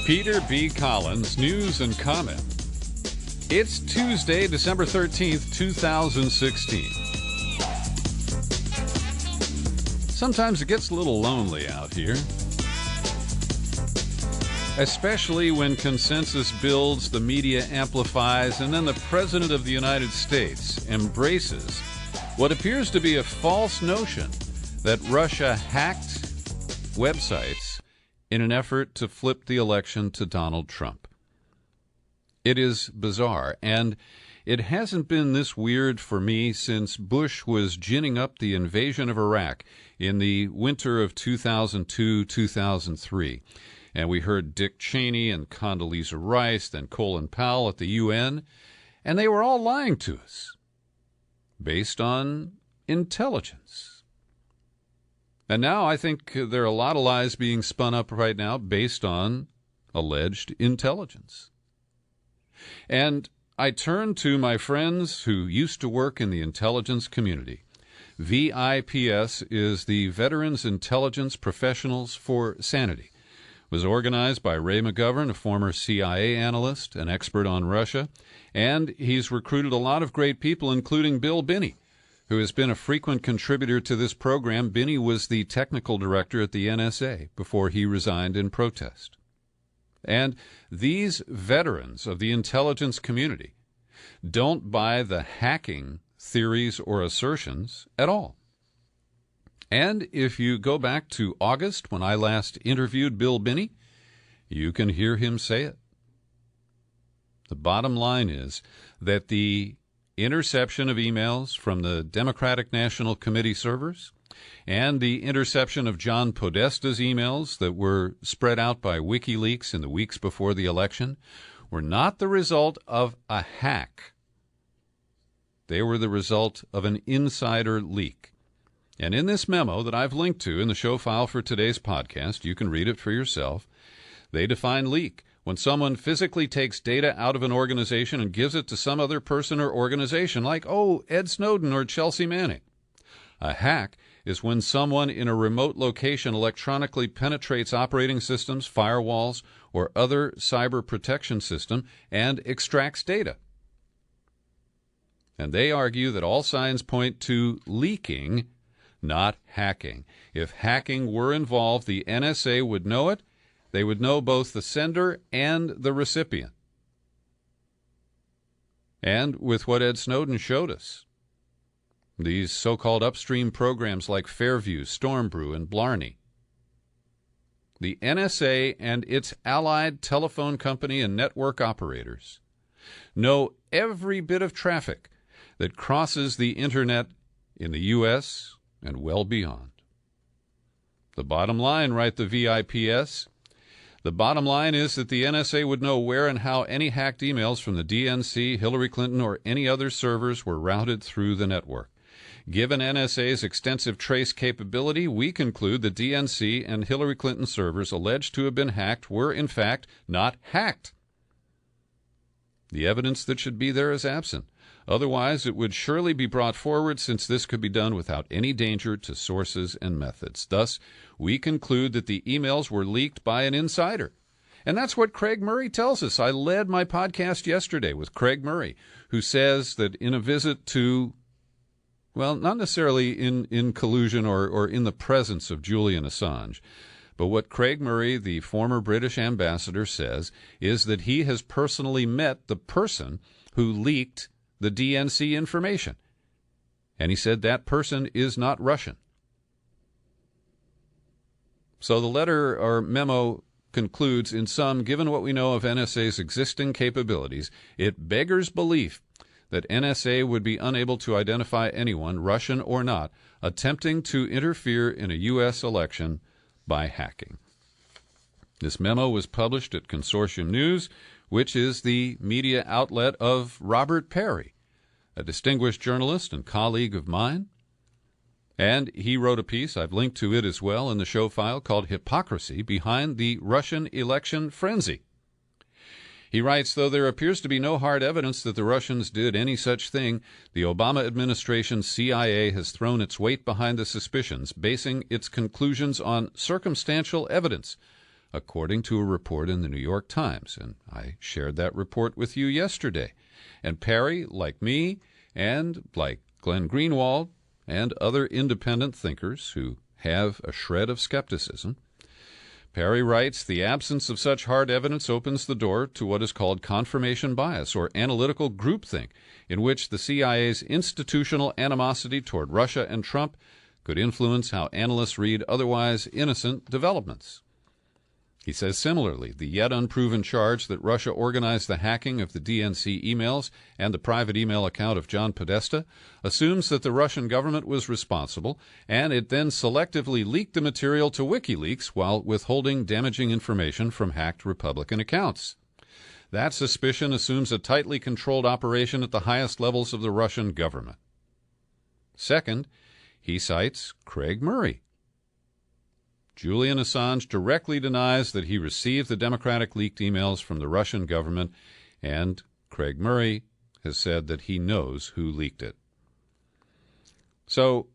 Peter B. Collins, News and Comment. It's Tuesday, December 13th, 2016. Sometimes it gets a little lonely out here, especially when consensus builds, the media amplifies, and then the President of the United States embraces what appears to be a false notion that Russia hacked websites in an effort to flip the election to Donald Trump. It is bizarre, and it hasn't been this weird for me since Bush was ginning up the invasion of Iraq in the winter of 2002-2003. And we heard Dick Cheney and Condoleezza Rice, then Colin Powell at the UN, and they were all lying to us based on intelligence. And now I think there are a lot of lies being spun up right now based on alleged intelligence. And I turn to my friends who used to work in the intelligence community. VIPS is the Veterans Intelligence Professionals for Sanity. It was organized by Ray McGovern, a former CIA analyst, an expert on Russia, and he's recruited a lot of great people, including Bill Binney, who has been a frequent contributor to this program. Binney was the technical director at the NSA before he resigned in protest. And these veterans of the intelligence community don't buy the hacking theories or assertions at all. And if you go back to August, when I last interviewed Bill Binney, you can hear him say it. The bottom line is that the interception of emails from the Democratic National Committee servers and the interception of John Podesta's emails that were spread out by WikiLeaks in the weeks before the election were not the result of a hack. They were the result of an insider leak. And in this memo that I've linked to in the show file for today's podcast, you can read it for yourself, they define leak when someone physically takes data out of an organization and gives it to some other person or organization, like, Ed Snowden or Chelsea Manning. A hack is when someone in a remote location electronically penetrates operating systems, firewalls, or other cyber protection system and extracts data. And they argue that all signs point to leaking, not hacking. If hacking were involved, the NSA would know it. They would know both the sender and the recipient. And with what Ed Snowden showed us, these so-called upstream programs like Fairview, Stormbrew, and Blarney, the NSA and its allied telephone company and network operators know every bit of traffic that crosses the Internet in the U.S. and well beyond. The bottom line, write the VIPS, the bottom line is that the NSA would know where and how any hacked emails from the DNC, Hillary Clinton, or any other servers were routed through the network. Given NSA's extensive trace capability, we conclude the DNC and Hillary Clinton servers alleged to have been hacked were, in fact, not hacked. The evidence that should be there is absent. Otherwise, it would surely be brought forward, since this could be done without any danger to sources and methods. Thus, we conclude that the emails were leaked by an insider. And that's what Craig Murray tells us. I led my podcast yesterday with Craig Murray, who says that in a visit to, well, not necessarily in collusion or in the presence of Julian Assange, but what Craig Murray, the former British ambassador, says is that he has personally met the person who leaked the DNC information. And he said that person is not Russian. So the letter or memo concludes, in sum, given what we know of NSA's existing capabilities, it beggars belief that NSA would be unable to identify anyone, Russian or not, attempting to interfere in a U.S. election by hacking. This memo was published at Consortium News, which is the media outlet of Robert Perry, a distinguished journalist and colleague of mine. And he wrote a piece, I've linked to it as well in the show file, called Hypocrisy Behind the Russian Election Frenzy. He writes, though there appears to be no hard evidence that the Russians did any such thing, the Obama administration's CIA has thrown its weight behind the suspicions, basing its conclusions on circumstantial evidence according to a report in the New York Times, and I shared that report with you yesterday. And Perry, like me, and like Glenn Greenwald, and other independent thinkers who have a shred of skepticism, Perry writes, the absence of such hard evidence opens the door to what is called confirmation bias, or analytical groupthink, in which the CIA's institutional animosity toward Russia and Trump could influence how analysts read otherwise innocent developments. He says similarly, the yet unproven charge that Russia organized the hacking of the DNC emails and the private email account of John Podesta assumes that the Russian government was responsible, and it then selectively leaked the material to WikiLeaks while withholding damaging information from hacked Republican accounts. That suspicion assumes a tightly controlled operation at the highest levels of the Russian government. Second, he cites Craig Murray. Julian Assange directly denies that he received the Democratic leaked emails from the Russian government, and Craig Murray has said that he knows who leaked it. So,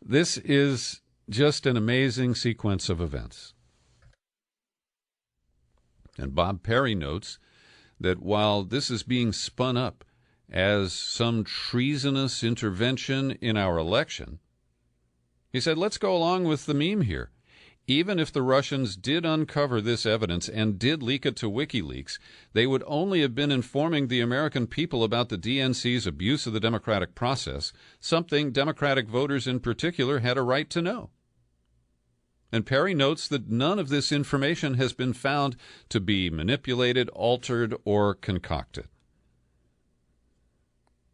this is just an amazing sequence of events. And Bob Perry notes that while this is being spun up as some treasonous intervention in our election, he said, let's go along with the meme here. Even if the Russians did uncover this evidence and did leak it to WikiLeaks, they would only have been informing the American people about the DNC's abuse of the democratic process, something Democratic voters in particular had a right to know. And Perry notes that none of this information has been found to be manipulated, altered, or concocted.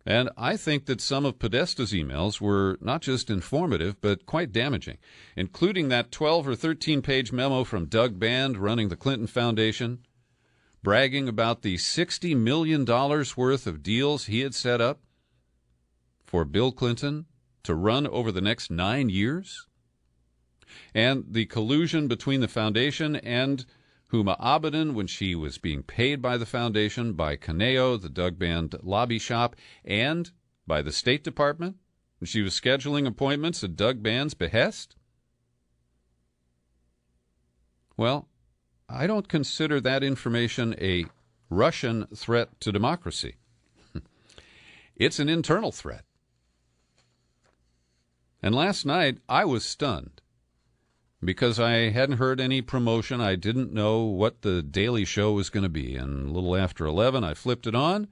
And I think that some of Podesta's emails were not just informative, but quite damaging, including that 12 or 13-page memo from Doug Band running the Clinton Foundation, bragging about the $60 million worth of deals he had set up for Bill Clinton to run over the next 9 years, and the collusion between the foundation and Huma Abedin when she was being paid by the foundation, by Caneo, the Doug Band lobby shop, and by the State Department when she was scheduling appointments at Doug Band's behest? Well, I don't consider that information a Russian threat to democracy. It's an internal threat. And last night, I was stunned because I hadn't heard any promotion. I didn't know what the Daily Show was going to be. And a little after 11, I flipped it on,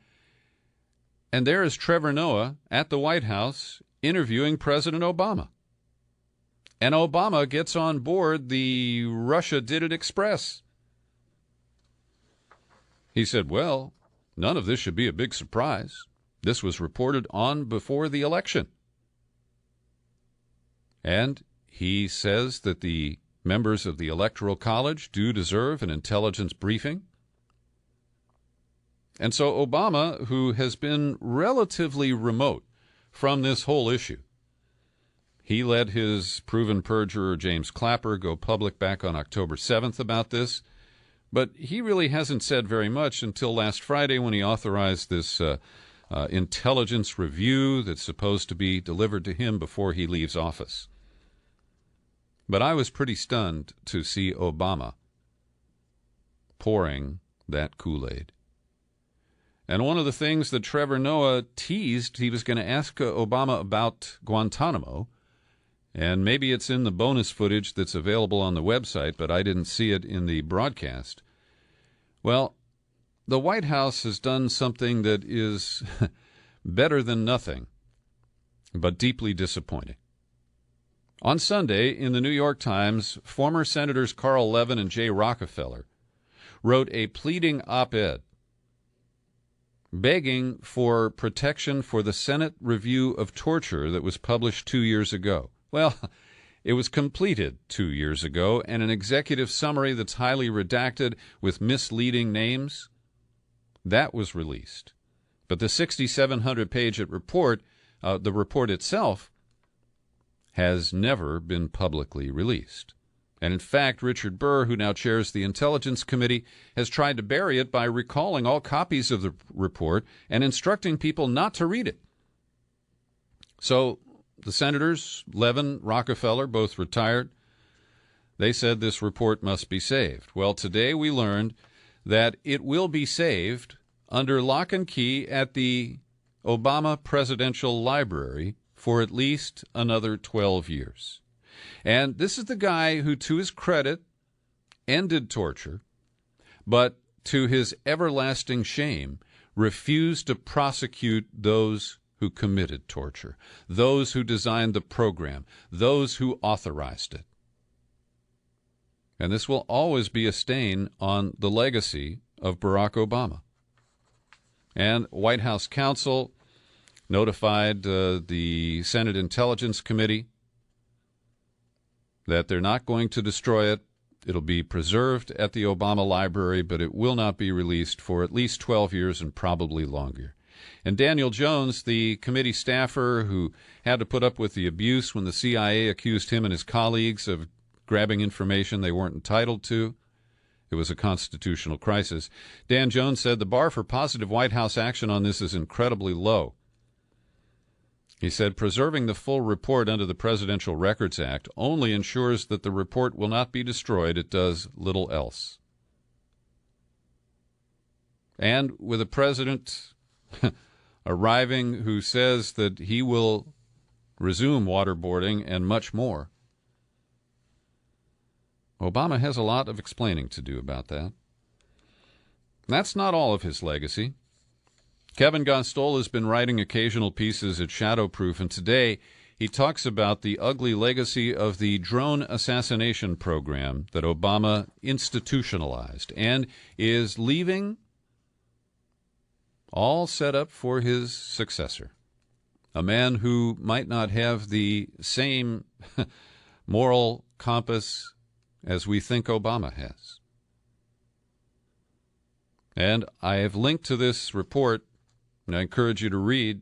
and there is Trevor Noah at the White House interviewing President Obama. And Obama gets on board the Russia Did It Express. He said, well, none of this should be a big surprise. This was reported on before the election. And he says that the members of the Electoral College do deserve an intelligence briefing. And so Obama, who has been relatively remote from this whole issue, he let his proven perjurer James Clapper go public back on October 7th about this, but he really hasn't said very much until last Friday when he authorized this intelligence review that's supposed to be delivered to him before he leaves office. But I was pretty stunned to see Obama pouring that Kool-Aid. And one of the things that Trevor Noah teased, he was going to ask Obama about Guantanamo, and maybe it's in the bonus footage that's available on the website, but I didn't see it in the broadcast. Well, the White House has done something that is better than nothing, but deeply disappointing. On Sunday, in the New York Times, former Senators Carl Levin and Jay Rockefeller wrote a pleading op-ed begging for protection for the Senate review of torture that was published 2 years ago. Well, it was completed 2 years ago, and an executive summary that's highly redacted with misleading names, that was released. But the 6,700-page report, the report itself, has never been publicly released. And in fact, Richard Burr, who now chairs the Intelligence Committee, has tried to bury it by recalling all copies of the report and instructing people not to read it. So the senators, Levin, Rockefeller, both retired, They said this report must be saved. Well, today we learned that it will be saved under lock and key at the Obama Presidential Library for at least another 12 years. And this is the guy who, to his credit, ended torture, but to his everlasting shame, refused to prosecute those who committed torture, those who designed the program, those who authorized it. And this will always be a stain on the legacy of Barack Obama. And White House counsel notified the Senate Intelligence Committee that they're not going to destroy it. It'll be preserved at the Obama Library, but it will not be released for at least 12 years and probably longer. And Daniel Jones, the committee staffer who had to put up with the abuse when the CIA accused him and his colleagues of grabbing information they weren't entitled to, it was a constitutional crisis. Dan Jones said the bar for positive White House action on this is incredibly low. He said preserving the full report under the Presidential Records Act only ensures that the report will not be destroyed. It does little else. And with a president arriving who says that he will resume waterboarding and much more, Obama has a lot of explaining to do about that. That's not all of his legacy. Kevin Gostola has been writing occasional pieces at Shadowproof, and today he talks about the ugly legacy of the drone assassination program that Obama institutionalized and is leaving all set up for his successor, a man who might not have the same moral compass as we think Obama has. And I have linked to this report, and I encourage you to read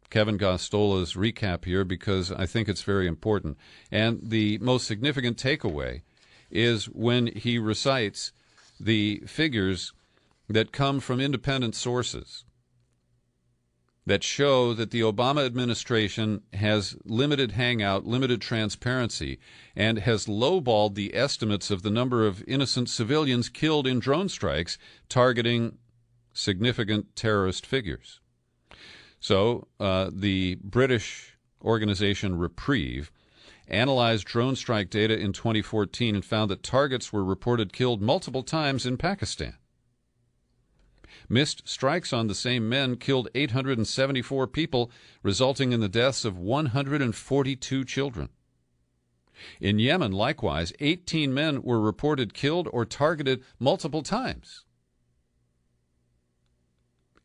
Kevin Gostola's recap here because I think it's very important. And the most significant takeaway is when he recites the figures that come from independent sources that show that the Obama administration has limited hangout, limited transparency, and has lowballed the estimates of the number of innocent civilians killed in drone strikes targeting significant terrorist figures. So the British organization Reprieve analyzed drone strike data in 2014 and found that targets were reported killed multiple times in Pakistan. Missed strikes on the same men killed 874 people, resulting in the deaths of 142 children. In Yemen, likewise, 18 men were reported killed or targeted multiple times.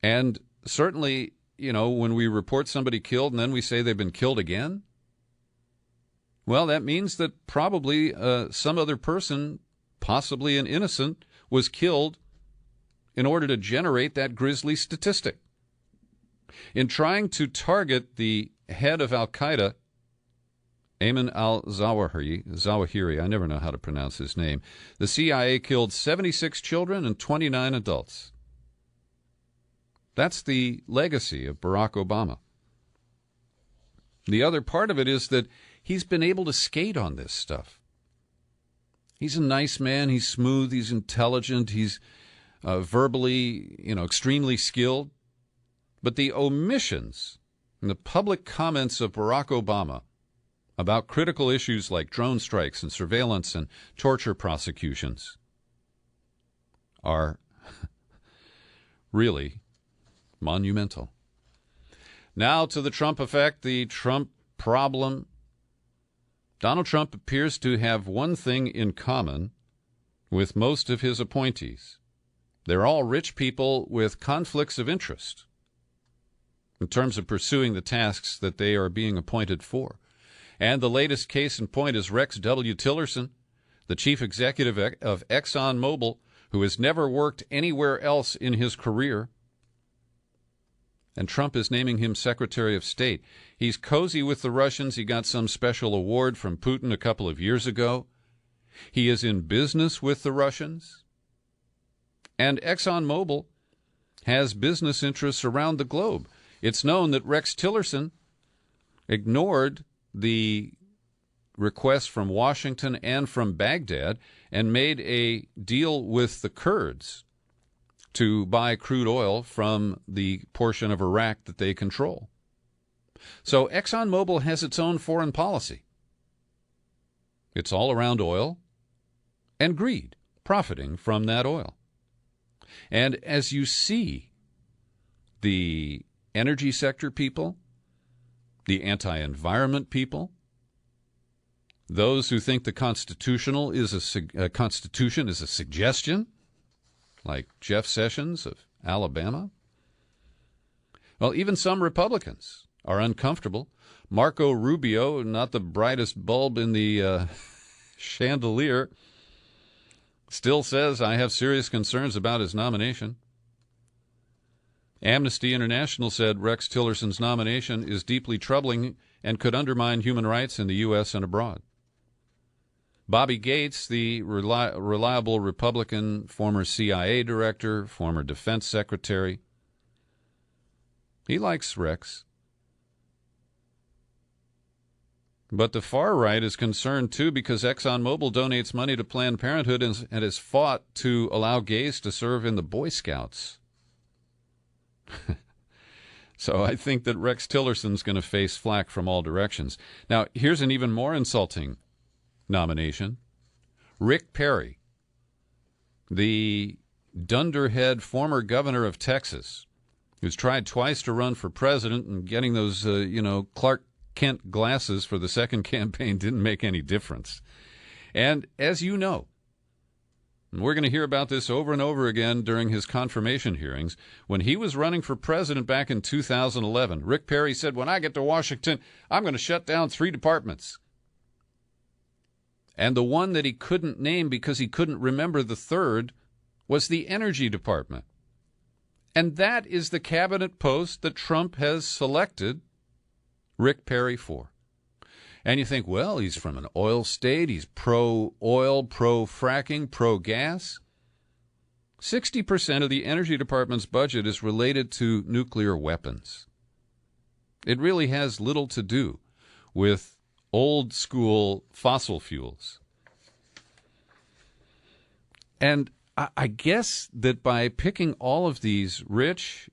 And certainly, when we report somebody killed and then we say they've been killed again, well, that means that probably some other person, possibly an innocent, was killed in order to generate that grisly statistic. In trying to target the head of al-Qaeda, Ayman al-Zawahiri, I never know how to pronounce his name, the CIA killed 76 children and 29 adults. That's the legacy of Barack Obama. The other part of it is that he's been able to skate on this stuff. He's a nice man. He's smooth. He's intelligent. He's verbally, extremely skilled. But the omissions and the public comments of Barack Obama about critical issues like drone strikes and surveillance and torture prosecutions are really monumental. Now to the Trump effect, the Trump problem. Donald Trump appears to have one thing in common with most of his appointees. They're all rich people with conflicts of interest in terms of pursuing the tasks that they are being appointed for. And the latest case in point is Rex W. Tillerson, the chief executive of ExxonMobil, who has never worked anywhere else in his career. And Trump is naming him Secretary of State. He's cozy with the Russians. He got some special award from Putin a couple of years ago. He is in business with the Russians. And ExxonMobil has business interests around the globe. It's known that Rex Tillerson ignored the requests from Washington and from Baghdad and made a deal with the Kurds to buy crude oil from the portion of Iraq that they control. So ExxonMobil has its own foreign policy. It's all around oil and greed, profiting from that oil. And as you see, the energy sector people, the anti-environment people, those who think the Constitution is a suggestion, like Jeff Sessions of Alabama. Well, even some Republicans are uncomfortable. Marco Rubio, not the brightest bulb in the chandelier, still says, I have serious concerns about his nomination. Amnesty International said Rex Tillerson's nomination is deeply troubling and could undermine human rights in the U.S. and abroad. Bobby Gates, the reliable Republican, former CIA director, former defense secretary, he likes Rex. But the far right is concerned, too, because ExxonMobil donates money to Planned Parenthood and has fought to allow gays to serve in the Boy Scouts. So I think that Rex Tillerson's going to face flack from all directions. Now, here's an even more insulting nomination. Rick Perry, the dunderhead former governor of Texas, who's tried twice to run for president, and getting those, Clark Kent glasses for the second campaign didn't make any difference. And as you know, and we're going to hear about this over and over again during his confirmation hearings, when he was running for president back in 2011, Rick Perry said, when I get to Washington, I'm going to shut down 3 departments. And the one that he couldn't name because he couldn't remember the third was the Energy Department. And that is the cabinet post that Trump has selected Rick Perry for. And you think, well, he's from an oil state. He's pro-oil, pro-fracking, pro-gas. 60% of the Energy Department's budget is related to nuclear weapons. It really has little to do with old-school fossil fuels. And I guess that by picking all of these rich,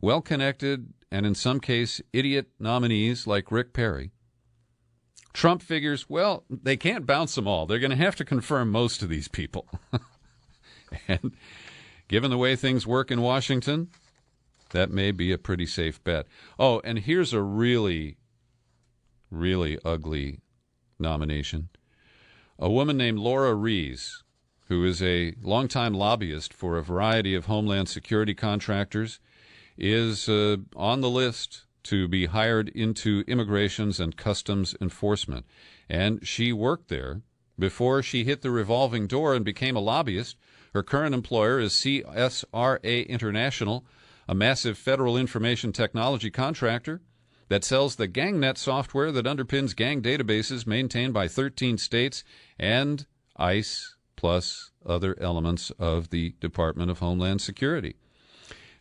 well-connected, and in some case idiot nominees like Rick Perry, Trump figures, well, they can't bounce them all. They're going to have to confirm most of these people. And given the way things work in Washington, that may be a pretty safe bet. Oh, and here's a really, really ugly nomination. A woman named Laura Rees, who is a longtime lobbyist for a variety of Homeland Security contractors, is on the list to be hired into Immigrations and Customs Enforcement. And she worked there before she hit the revolving door and became a lobbyist. Her current employer is CSRA International, a massive federal information technology contractor that sells the GangNet software that underpins gang databases maintained by 13 states and ICE, plus other elements of the Department of Homeland Security.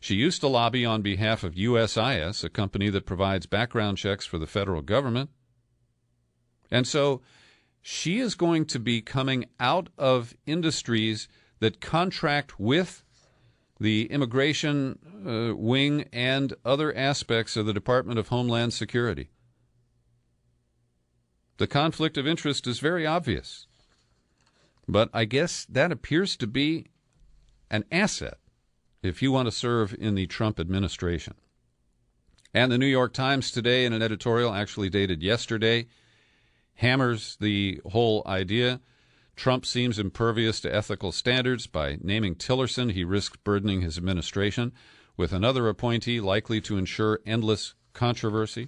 She used to lobby on behalf of USIS, a company that provides background checks for the federal government. And so she is going to be coming out of industries that contract with the immigration wing and other aspects of the Department of Homeland Security. The conflict of interest is very obvious. But I guess that appears to be an asset if you want to serve in the Trump administration. And the New York Times today, in an editorial actually dated yesterday, hammers the whole idea. Trump seems impervious to ethical standards. By naming Tillerson, he risks burdening his administration with another appointee likely to ensure endless controversy.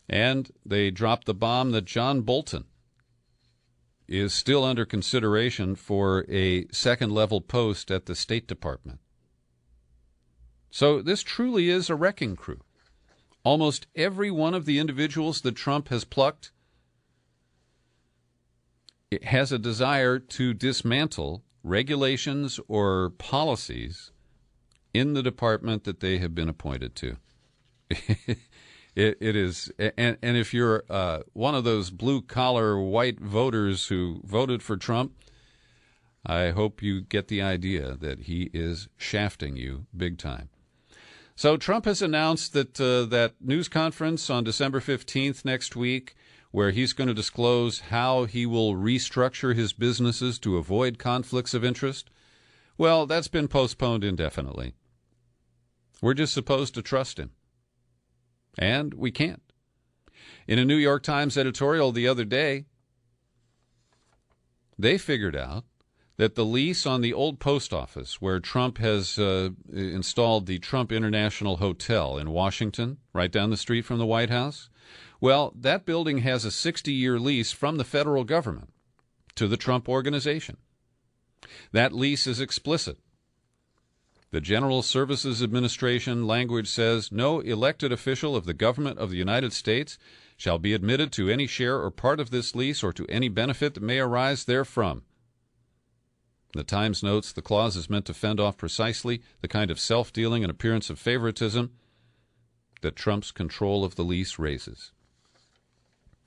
And they dropped the bomb that John Bolton is still under consideration for a second-level post at the State Department. So this truly is a wrecking crew. Almost every one of the individuals that Trump has plucked has a desire to dismantle regulations or policies in the department that they have been appointed to. It is, and if you're one of those blue-collar white voters who voted for Trump, I hope you get the idea that he is shafting you big time. So Trump has announced that that news conference on December 15th next week, where he's going to disclose how he will restructure his businesses to avoid conflicts of interest, well, that's been postponed indefinitely. We're just supposed to trust him. And we can't. In a New York Times editorial the other day, they figured out that the lease on the old post office where Trump has installed the Trump International Hotel in Washington, right down the street from the White House, well, that building has a 60-year lease from the federal government to the Trump Organization. That lease is explicit. The General Services Administration language says, no elected official of the government of the United States shall be admitted to any share or part of this lease or to any benefit that may arise therefrom. The Times notes the clause is meant to fend off precisely the kind of self-dealing and appearance of favoritism that Trump's control of the lease raises.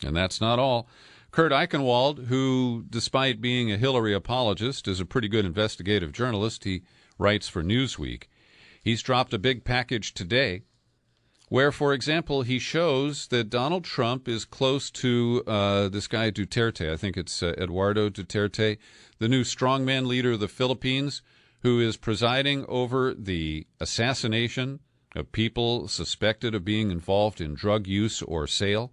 And that's not all. Kurt Eichenwald, who, despite being a Hillary apologist, is a pretty good investigative journalist. He writes for Newsweek. He's dropped a big package today where, for example, he shows that Donald Trump is close to this guy Duterte. I think it's Eduardo Duterte, the new strongman leader of the Philippines, who is presiding over the assassination of people suspected of being involved in drug use or sale.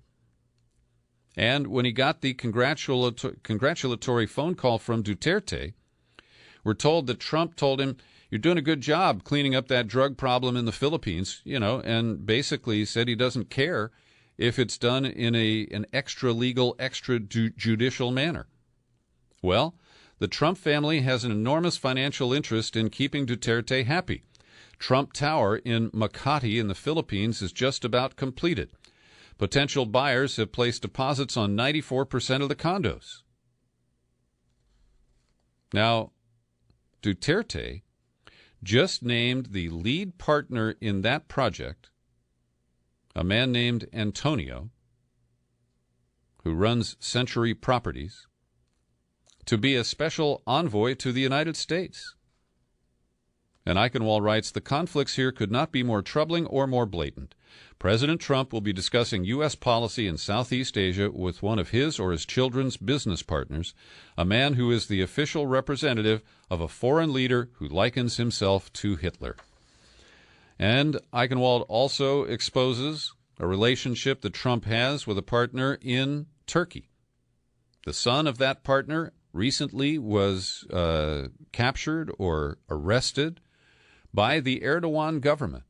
And when he got the congratulatory phone call from Duterte, we're told that Trump told him, you're doing a good job cleaning up that drug problem in the Philippines, and basically said he doesn't care if it's done in an extra-legal, extra-judicial manner. Well, the Trump family has an enormous financial interest in keeping Duterte happy. Trump Tower in Makati in the Philippines is just about completed. Potential buyers have placed deposits on 94% of the condos. Now, Duterte just named the lead partner in that project, a man named Antonio, who runs Century Properties, to be a special envoy to the United States. And Eichenwald writes, the conflicts here could not be more troubling or more blatant. President Trump will be discussing U.S. policy in Southeast Asia with one of his or his children's business partners, a man who is the official representative of a foreign leader who likens himself to Hitler. And Eichenwald also exposes a relationship that Trump has with a partner in Turkey. The son of that partner recently was captured or arrested by the Erdogan government.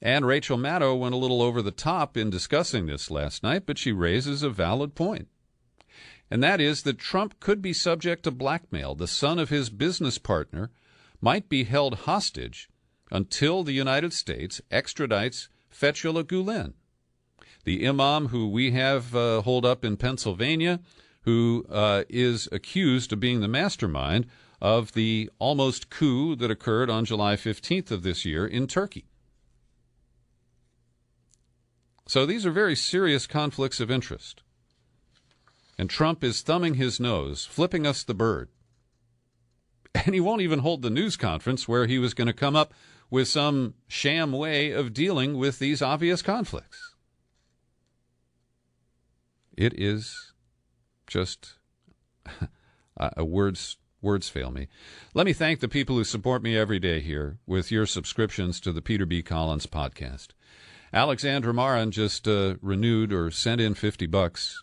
And Rachel Maddow went a little over the top in discussing this last night, but she raises a valid point. And that is that Trump could be subject to blackmail. The son of his business partner might be held hostage until the United States extradites Fethullah Gulen, the imam who we have holed up in Pennsylvania, who is accused of being the mastermind of the almost coup that occurred on July 15th of this year in Turkey. So these are very serious conflicts of interest. And Trump is thumbing his nose, flipping us the bird. And he won't even hold the news conference where he was going to come up with some sham way of dealing with these obvious conflicts. It is just words fail me. Let me thank the people who support me every day here with your subscriptions to the Peter B. Collins podcast. Alexandra Marin just renewed or sent in $50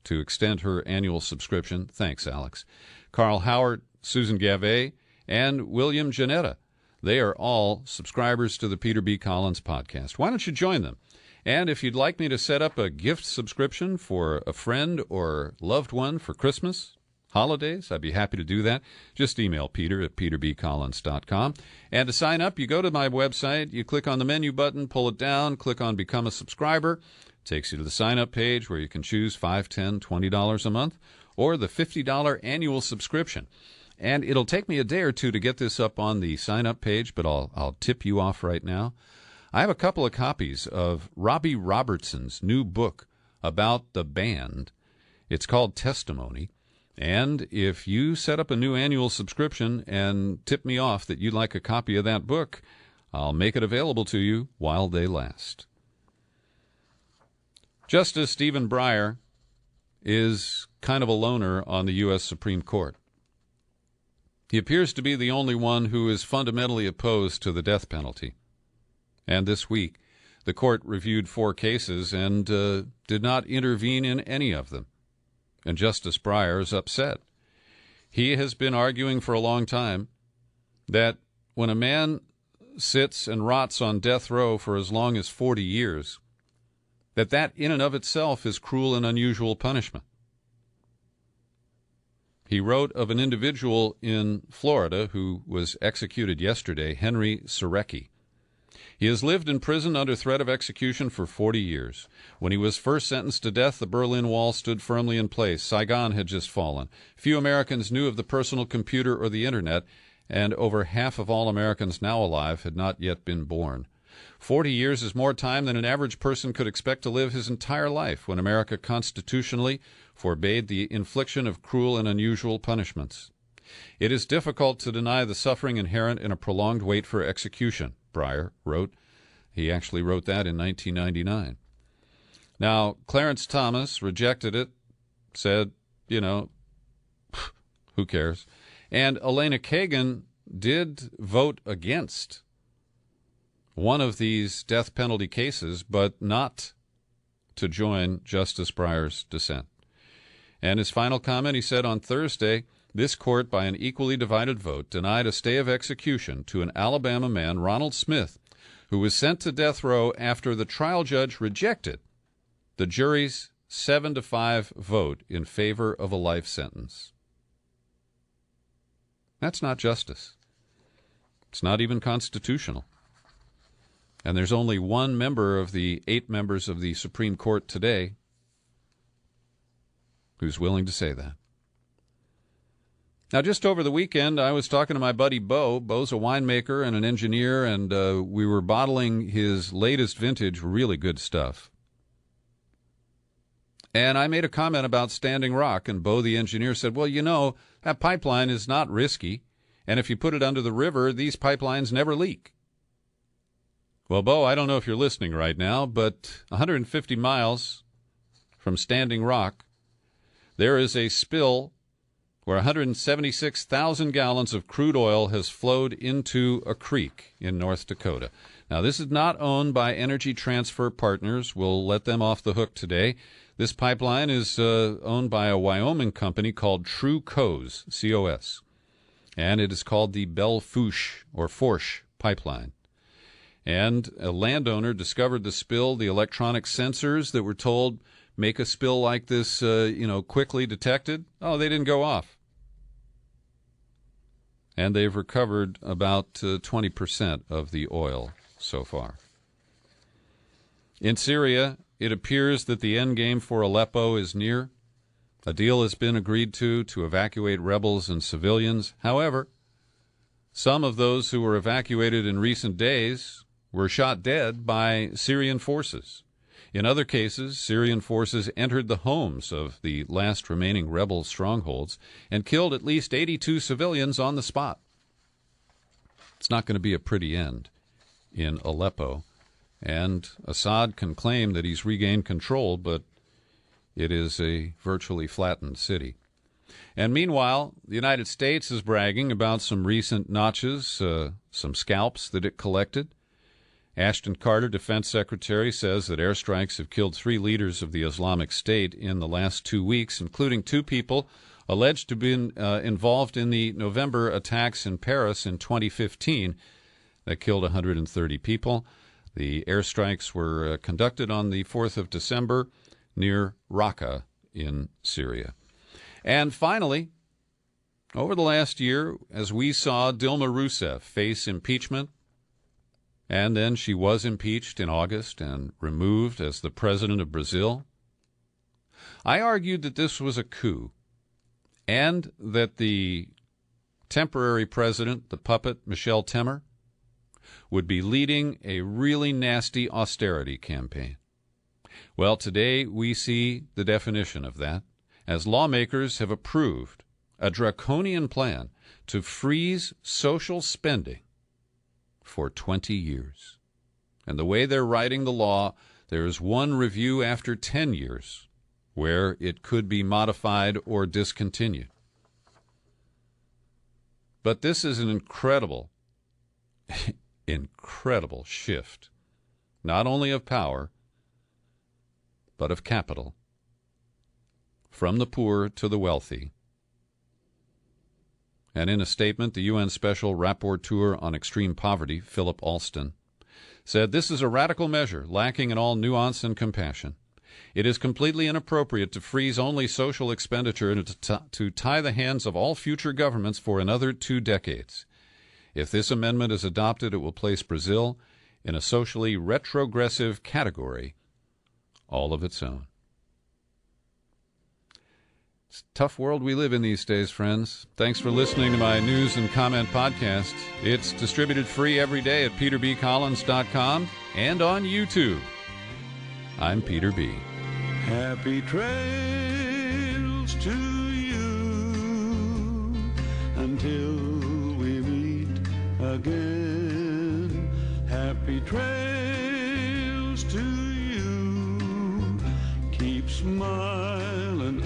to extend her annual subscription. Thanks, Alex. Carl Howard, Susan Gavet, and William Janetta. They are all subscribers to the Peter B. Collins podcast. Why don't you join them? And if you'd like me to set up a gift subscription for a friend or loved one for Christmas, holidays, I'd be happy to do that. Just email Peter at peterbcollins.com. And to sign up, you go to my website, you click on the menu button, pull it down, click on Become a Subscriber. It takes you to the sign-up page where you can choose $5, $10, $20 a month, or the $50 annual subscription. And it'll take me a day or two to get this up on the sign-up page, but I'll tip you off right now. I have a couple of copies of Robbie Robertson's new book about the band. It's called Testimony. And if you set up a new annual subscription and tip me off that you'd like a copy of that book, I'll make it available to you while they last. Justice Stephen Breyer is kind of a loner on the U.S. Supreme Court. He appears to be the only one who is fundamentally opposed to the death penalty. And this week, the court reviewed 4 cases and did not intervene in any of them. And Justice Breyer is upset. He has been arguing for a long time that when a man sits and rots on death row for as long as 40 years, that in and of itself is cruel and unusual punishment. He wrote of an individual in Florida who was executed yesterday, Henry Surecki. He has lived in prison under threat of execution for 40 years. When he was first sentenced to death, the Berlin Wall stood firmly in place. Saigon had just fallen. Few Americans knew of the personal computer or the Internet, and over half of all Americans now alive had not yet been born. 40 years is more time than an average person could expect to live his entire life when America constitutionally forbade the infliction of cruel and unusual punishments. It is difficult to deny the suffering inherent in a prolonged wait for execution, Breyer wrote. He actually wrote that in 1999. Now, Clarence Thomas rejected it, said, who cares? And Elena Kagan did vote against one of these death penalty cases, but not to join Justice Breyer's dissent. And his final comment, he said on Thursday, this court, by an equally divided vote, denied a stay of execution to an Alabama man, Ronald Smith, who was sent to death row after the trial judge rejected the jury's 7-5 vote in favor of a life sentence. That's not justice. It's not even constitutional. And there's only one member of the 8 members of the Supreme Court today who's willing to say that. Now, just over the weekend, I was talking to my buddy Bo. Bo's a winemaker and an engineer, and we were bottling his latest vintage, really good stuff. And I made a comment about Standing Rock, and Bo, the engineer, said, well, that pipeline is not risky, and if you put it under the river, these pipelines never leak. Well, Bo, I don't know if you're listening right now, but 150 miles from Standing Rock, there is a spill where 176,000 gallons of crude oil has flowed into a creek in North Dakota. Now, this is not owned by Energy Transfer Partners. We'll let them off the hook today. This pipeline is owned by a Wyoming company called True Cos, C-O-S, and it is called the Belle Fourche or Fourche pipeline. And a landowner discovered the spill. The electronic sensors that were told make a spill like this, quickly detected. Oh, they didn't go off. And they've recovered about 20% of the oil so far. In Syria, it appears that the end game for Aleppo is near. A deal has been agreed to evacuate rebels and civilians. However, some of those who were evacuated in recent days were shot dead by Syrian forces. In other cases, Syrian forces entered the homes of the last remaining rebel strongholds and killed at least 82 civilians on the spot. It's not going to be a pretty end in Aleppo, and Assad can claim that he's regained control, but it is a virtually flattened city. And meanwhile, the United States is bragging about some recent notches, some scalps that it collected. Ashton Carter, Defense Secretary, says that airstrikes have killed 3 leaders of the Islamic State in the last 2 weeks, including 2 people alleged to have been involved in the November attacks in Paris in 2015 that killed 130 people. The airstrikes were conducted on the 4th of December near Raqqa in Syria. And finally, over the last year, as we saw Dilma Rousseff face impeachment, and then she was impeached in August and removed as the president of Brazil, I argued that this was a coup and that the temporary president, the puppet, Michel Temer, would be leading a really nasty austerity campaign. Well, today we see the definition of that, as lawmakers have approved a draconian plan to freeze social spending for 20 years. And the way they're writing the law, there is one review after 10 years where it could be modified or discontinued. But this is an incredible shift, not only of power, but of capital, from the poor to the wealthy. And in a statement, the UN Special Rapporteur on Extreme Poverty, Philip Alston, said, "This is a radical measure, lacking in all nuance and compassion. It is completely inappropriate to freeze only social expenditure and to tie the hands of all future governments for another 2 decades. If this amendment is adopted, it will place Brazil in a socially retrogressive category all of its own." It's a tough world we live in these days, friends. Thanks for listening to my news and comment podcast. It's distributed free every day at peterbcollins.com and on YouTube. I'm Peter B. Happy trails to you until we meet again. Happy trails to you. Keep smiling